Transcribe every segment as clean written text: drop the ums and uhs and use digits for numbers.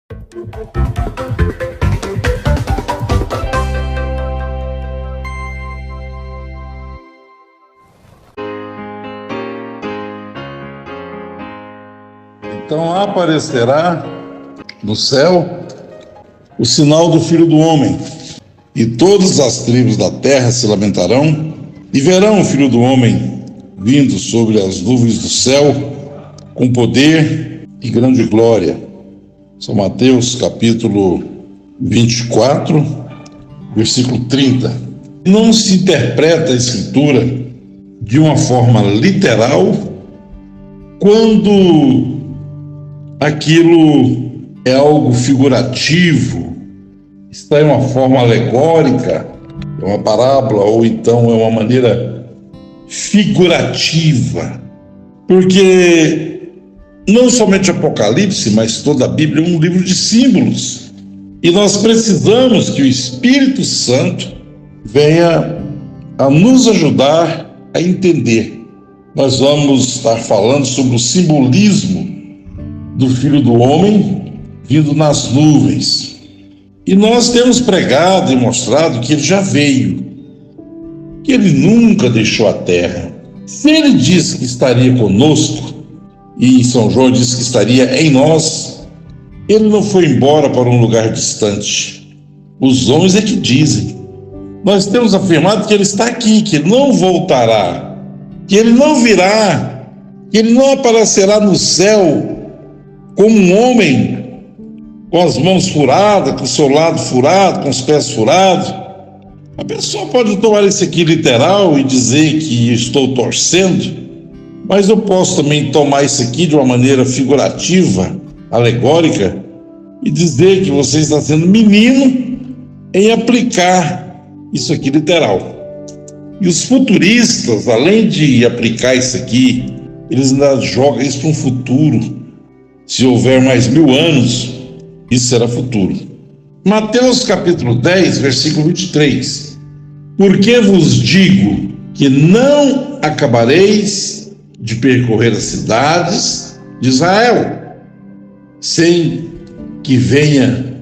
Então aparecerá no céu o sinal do Filho do Homem, e todas as tribos da terra se lamentarão e verão o Filho do Homem vindo sobre as nuvens do céu com poder e grande glória. São Mateus capítulo 24, versículo 30. Não se interpreta a Escritura de uma forma literal quando aquilo é algo figurativo, está em uma forma alegórica, é uma parábola, ou então é uma maneira figurativa. Porque não somente Apocalipse, mas toda a Bíblia é um livro de símbolos. E nós precisamos que o Espírito Santo venha a nos ajudar a entender. Nós vamos estar falando sobre o simbolismo do Filho do Homem vindo nas nuvens. E nós temos pregado e mostrado que ele já veio, que ele nunca deixou a terra. Se ele disse que estaria conosco, e São João disse que estaria em nós, ele não foi embora para um lugar distante. Os homens é que dizem. Nós temos afirmado que ele está aqui, que ele não voltará, que ele não virá, que ele não aparecerá no céu como um homem com as mãos furadas, com o seu lado furado, com os pés furados. A pessoa pode tomar isso aqui literal e dizer que estou torcendo, mas eu posso também tomar isso aqui de uma maneira figurativa, alegórica, e dizer que você está sendo menino em aplicar isso aqui literal. E os futuristas, além de aplicar isso aqui, eles ainda jogam isso para um futuro. Se houver mais 1000 anos, isso será futuro. Mateus capítulo 10, versículo 23. Porque vos digo que não acabareis de percorrer as cidades de Israel, sem que venha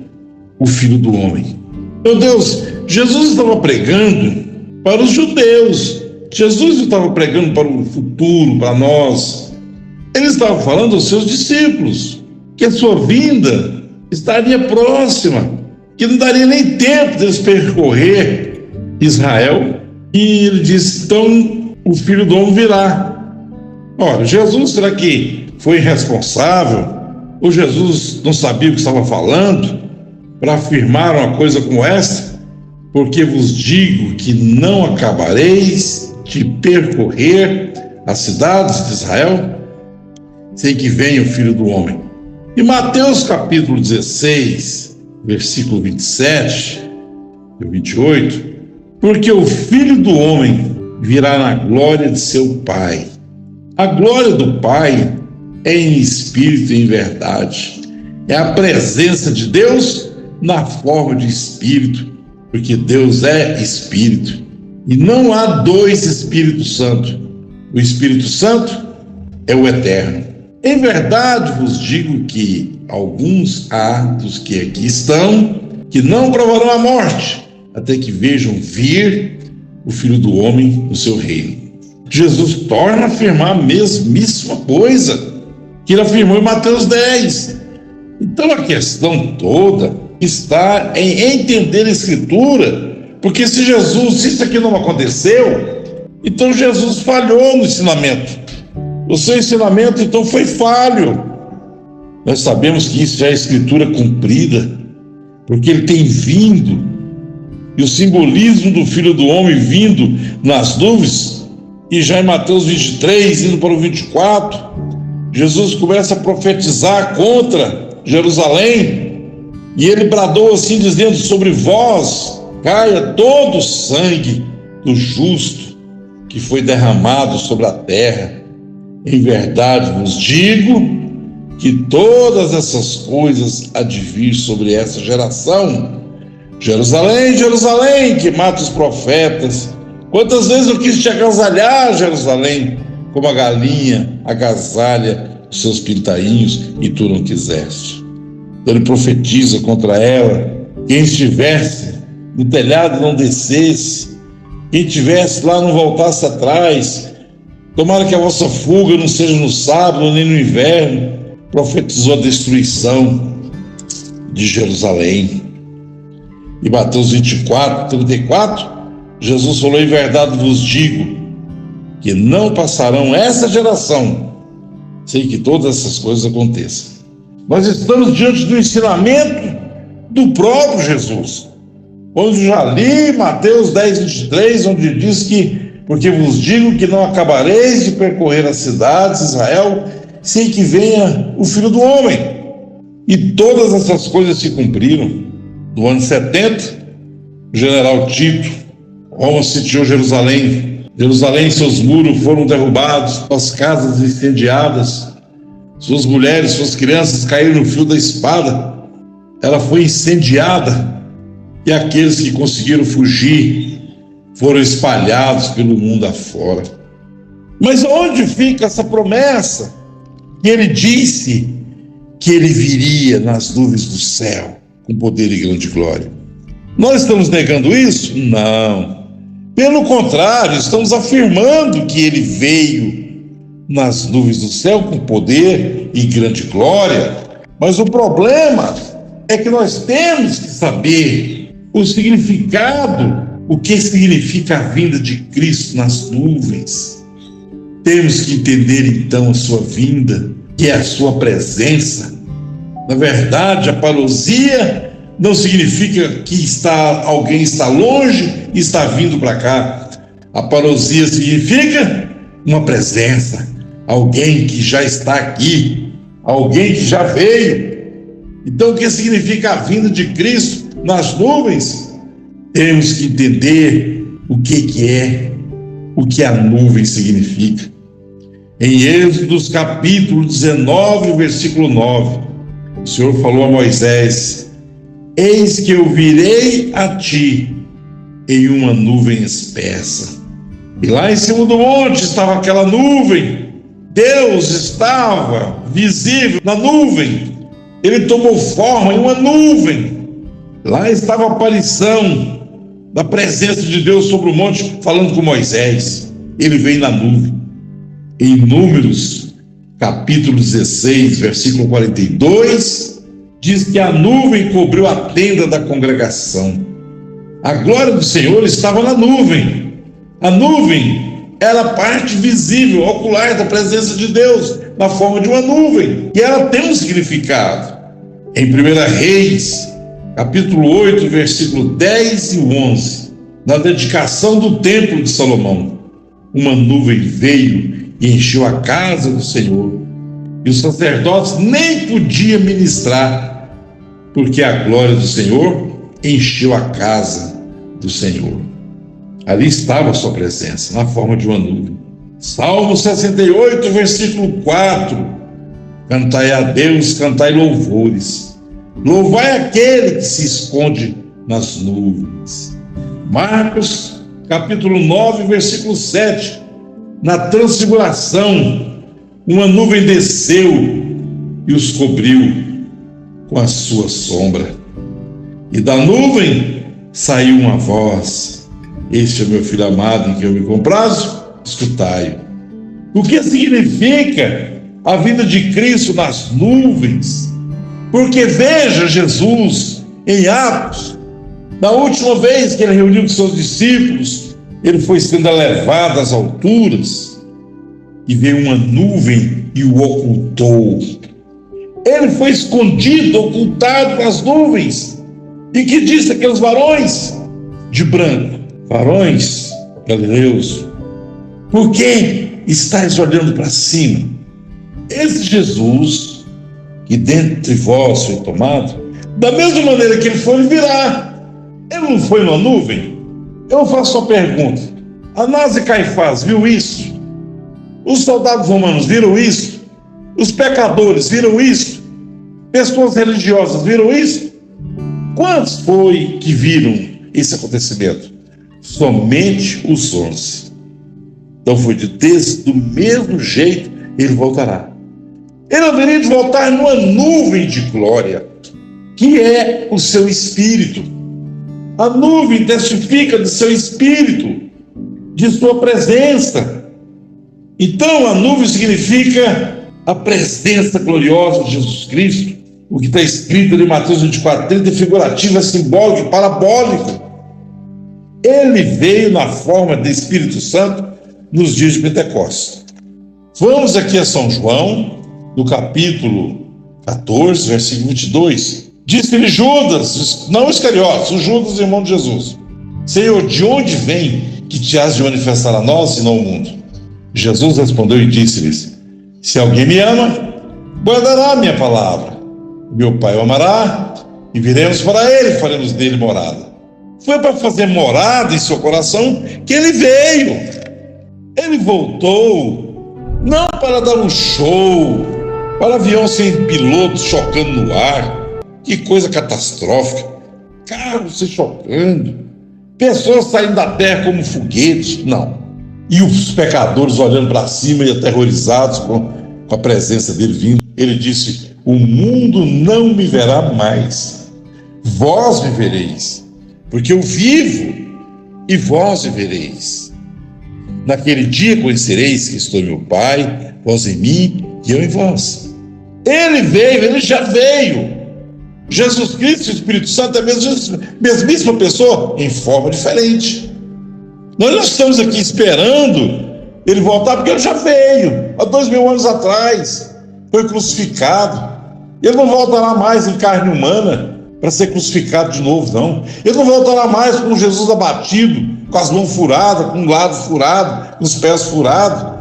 o Filho do Homem. Meu Deus, Jesus estava pregando para os judeus. Jesus estava pregando para o futuro, para nós. Ele estava falando aos seus discípulos que a sua vinda estaria próxima, que não daria nem tempo deles percorrer Israel. E ele disse: então o Filho do Homem virá. Ora, Jesus, será que foi irresponsável? Ou Jesus não sabia o que estava falando para afirmar uma coisa como esta? Porque vos digo que não acabareis de percorrer as cidades de Israel sem que venha o Filho do Homem. E Mateus capítulo 16, versículo 27 e 28, porque o Filho do Homem virá na glória de seu Pai. A glória do Pai é em espírito e em verdade. É a presença de Deus na forma de espírito, porque Deus é espírito. E não há dois Espíritos Santos. O Espírito Santo é o eterno. Em verdade vos digo que alguns há dos que aqui estão que não provarão a morte, até que vejam vir o Filho do Homem no seu reino. Jesus torna a afirmar a mesmíssima coisa que ele afirmou em Mateus 10. Então a questão toda está em entender a Escritura, porque se isso aqui não aconteceu, então Jesus falhou no ensinamento. O seu ensinamento, então, foi falho. Nós sabemos que isso já é Escritura cumprida, porque ele tem vindo. E o simbolismo do Filho do Homem vindo nas nuvens, e já em Mateus 23, indo para o 24, Jesus começa a profetizar contra Jerusalém, e ele bradou assim, dizendo: sobre vós caia todo o sangue do justo que foi derramado sobre a terra. Em verdade vos digo que todas essas coisas há de vir sobre essa geração. Jerusalém, Jerusalém, que mata os profetas, quantas vezes eu quis te agasalhar, Jerusalém, como a galinha agasalha os seus pintainhos, e tu não quiseste. Ele profetiza contra ela: quem estivesse no telhado não descesse, quem estivesse lá não voltasse atrás, tomara que a vossa fuga não seja no sábado nem no inverno. Profetizou a destruição de Jerusalém. E Mateus 24, 34, Jesus falou: em verdade vos digo que não passarão essa geração sem que todas essas coisas aconteçam. Nós estamos diante do ensinamento do próprio Jesus. Onde eu já li Mateus 10, 23, onde diz que: porque vos digo que não acabareis de percorrer as cidades de Israel sem que venha o Filho do Homem. E todas essas coisas se cumpriram. No ano 70, o general Tito, Roma sitiou Jerusalém. Jerusalém, seus muros foram derrubados, suas casas incendiadas, suas mulheres, suas crianças caíram no fio da espada. Ela foi incendiada e aqueles que conseguiram fugir foram espalhados pelo mundo afora. Mas onde fica essa promessa que ele disse que ele viria nas nuvens do céu com poder e grande glória? Nós estamos negando isso? Não. Pelo contrário, estamos afirmando que ele veio nas nuvens do céu com poder e grande glória. Mas o problema é que nós temos que saber o significado, o que significa a vinda de Cristo nas nuvens. Temos que entender então a sua vinda, que é a sua presença. Na verdade, a parousia não significa que alguém está longe e está vindo para cá. A parousia significa uma presença, alguém que já está aqui, alguém que já veio. Então, o que significa a vinda de Cristo nas nuvens? Temos que entender o que a nuvem significa. Em Êxodo capítulo 19, versículo 9, o Senhor falou a Moisés: eis que eu virei a ti em uma nuvem espessa. E lá em cima do monte estava aquela nuvem. Deus estava visível na nuvem. Ele tomou forma em uma nuvem. Lá estava a aparição da presença de Deus sobre o monte, falando com Moisés. Ele veio na nuvem. Em Números, capítulo 16, versículo 42, diz que a nuvem cobriu a tenda da congregação. A glória do Senhor estava na nuvem. A nuvem era a parte visível, ocular da presença de Deus, na forma de uma nuvem. E ela tem um significado. Em 1 Reis, capítulo 8, versículo 10 e 11, na dedicação do templo de Salomão, uma nuvem veio e encheu a casa do Senhor, e os sacerdotes nem podiam ministrar, porque a glória do Senhor encheu a casa do Senhor. Ali estava a sua presença, na forma de uma nuvem. Salmo 68, versículo 4, cantai a Deus, cantai louvores, louvai aquele que se esconde nas nuvens. Marcos, capítulo 9, versículo 7, na transfiguração, uma nuvem desceu e os cobriu com a sua sombra. E da nuvem saiu uma voz: este é meu filho amado, em quem eu me comprazo, escutai-o. O que significa a vinda de Cristo nas nuvens? Porque veja Jesus em Atos, na última vez que ele reuniu com seus discípulos, ele foi sendo elevado às alturas e veio uma nuvem e o ocultou. Ele foi escondido, ocultado nas nuvens. E que disse aqueles varões de branco? Varões galileus, por que estáis olhando para cima? Esse Jesus, que dentre vós foi tomado, da mesma maneira que ele foi, ele virá. Ele não foi numa nuvem? Eu faço uma pergunta: Anás e Caifás viu isso? Os soldados romanos viram isso? Os pecadores viram isso? Pessoas religiosas viram isso? Quantos foi que viram esse acontecimento? Somente os 11. Então foi de texto, do mesmo jeito ele voltará. Ele haveria de voltar numa nuvem de glória. que é o seu espírito. A nuvem testifica do seu espírito, de sua presença. Então, a nuvem significa a presença gloriosa de Jesus Cristo. O que está escrito em Mateus 24:30 é figurativo, é simbólico, parabólico. Ele veio na forma do Espírito Santo nos dias de Pentecostes. Vamos aqui a São João, no capítulo 14, versículo 22. Disse-lhe Judas, não Iscariotes, o Judas, irmão de Jesus: Senhor, de onde vem que te has de manifestar a nós e não ao mundo? Jesus respondeu e disse-lhes: Se alguém me ama, guardará a minha palavra. Meu Pai o amará, e viremos para ele e faremos dele morada. Foi para fazer morada em seu coração que ele veio. Ele voltou, não para dar um show, para avião sem piloto chocando no ar. Que coisa catastrófica. Carros se chocando, pessoas saindo da terra como foguetes. Não. E os pecadores olhando para cima e aterrorizados com a presença dele vindo. Ele disse: o mundo não me verá mais, vós me vereis, porque eu vivo e vós me vereis. Naquele dia conhecereis que estou em meu Pai, vós em mim e eu em vós. Ele veio, ele já veio. Jesus Cristo e o Espírito Santo é a mesmíssima pessoa, em forma diferente. Nós não estamos aqui esperando ele voltar, porque ele já veio há 2000 anos atrás, foi crucificado. Ele não voltará mais em carne humana para ser crucificado de novo, não. Ele não voltará mais com Jesus abatido, com as mãos furadas, com o lado furado, com os pés furados,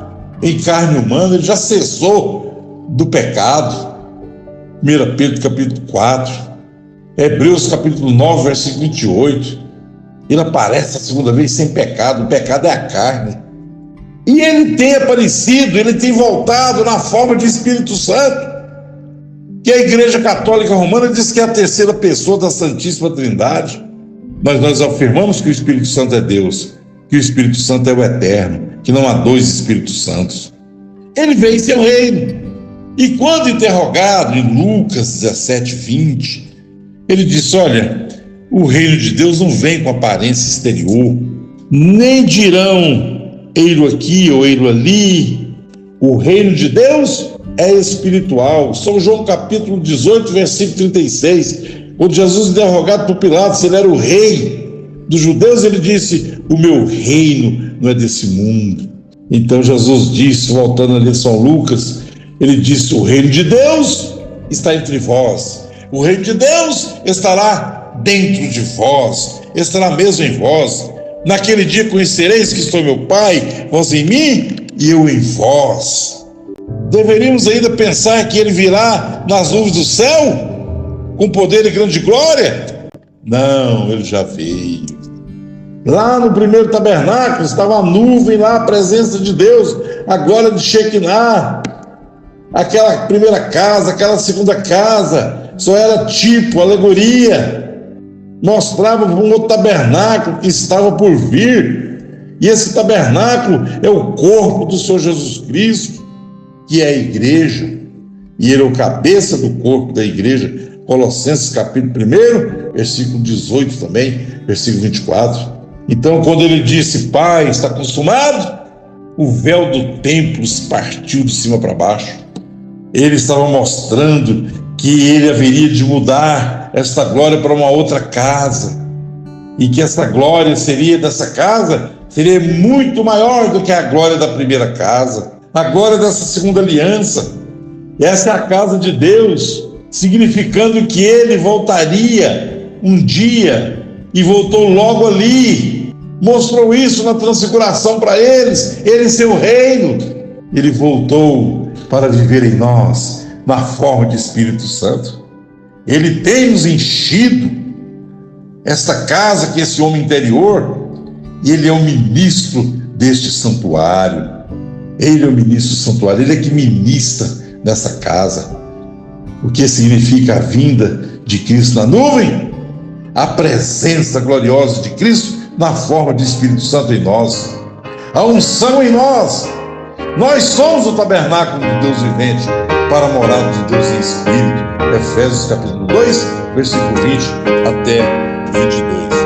em carne humana. Ele já cessou do pecado. 1 Pedro capítulo 4, Hebreus capítulo 9, versículo 28. Ele aparece a segunda vez sem pecado. O pecado é a carne. E ele tem aparecido, ele tem voltado na forma de Espírito Santo, que a Igreja Católica Romana diz que é a terceira pessoa da Santíssima Trindade. Mas nós afirmamos que o Espírito Santo é Deus, que o Espírito Santo é o Eterno, que não há dois Espíritos Santos. Ele veio em seu reino. E quando interrogado em Lucas 17:20, ele disse: olha, o reino de Deus não vem com aparência exterior, nem dirão ei-lo aqui ou ei-lo ali. O reino de Deus é espiritual. São João capítulo 18, versículo 36, quando Jesus, interrogado por Pilatos se ele era o rei dos judeus, ele disse: o meu reino não é desse mundo. Então Jesus disse, voltando ali a São Lucas, ele disse: o reino de Deus está entre vós, o reino de Deus estará dentro de vós, estará mesmo em vós. Naquele dia conhecereis que estou em meu Pai, vós em mim e eu em vós. Deveríamos ainda pensar que ele virá nas nuvens do céu, com poder e grande glória? Não, ele já veio. Lá no primeiro tabernáculo estava a nuvem, lá a presença de Deus, a glória de Shekinah. Aquela primeira casa, aquela segunda casa, só era tipo, alegoria, mostrava um outro tabernáculo que estava por vir. E esse tabernáculo é o corpo do Senhor Jesus Cristo, que é a igreja, e ele é o cabeça do corpo da igreja. Colossenses capítulo 1, versículo 18 também, versículo 24. Então, quando ele disse: Pai, está consumado, o véu do templo se partiu de cima para baixo. Ele estava mostrando que ele haveria de mudar esta glória para uma outra casa, e que essa glória dessa casa seria muito maior do que a glória da primeira casa, a glória dessa segunda aliança. Essa é a casa de Deus, significando que ele voltaria um dia, e voltou logo ali. Mostrou isso na transfiguração para eles, ele em seu reino. Ele voltou para viver em nós, na forma de Espírito Santo. Ele tem nos enchido esta casa, que é esse homem interior, e ele é o ministro deste santuário. Ele é o ministro do santuário, ele é que ministra nessa casa. O que significa a vinda de Cristo na nuvem? A presença gloriosa de Cristo na forma de Espírito Santo em nós, a unção em nós, Nós somos o tabernáculo de Deus vivente para a morada de Deus em espírito. Efésios capítulo 2, versículo 20 até 22.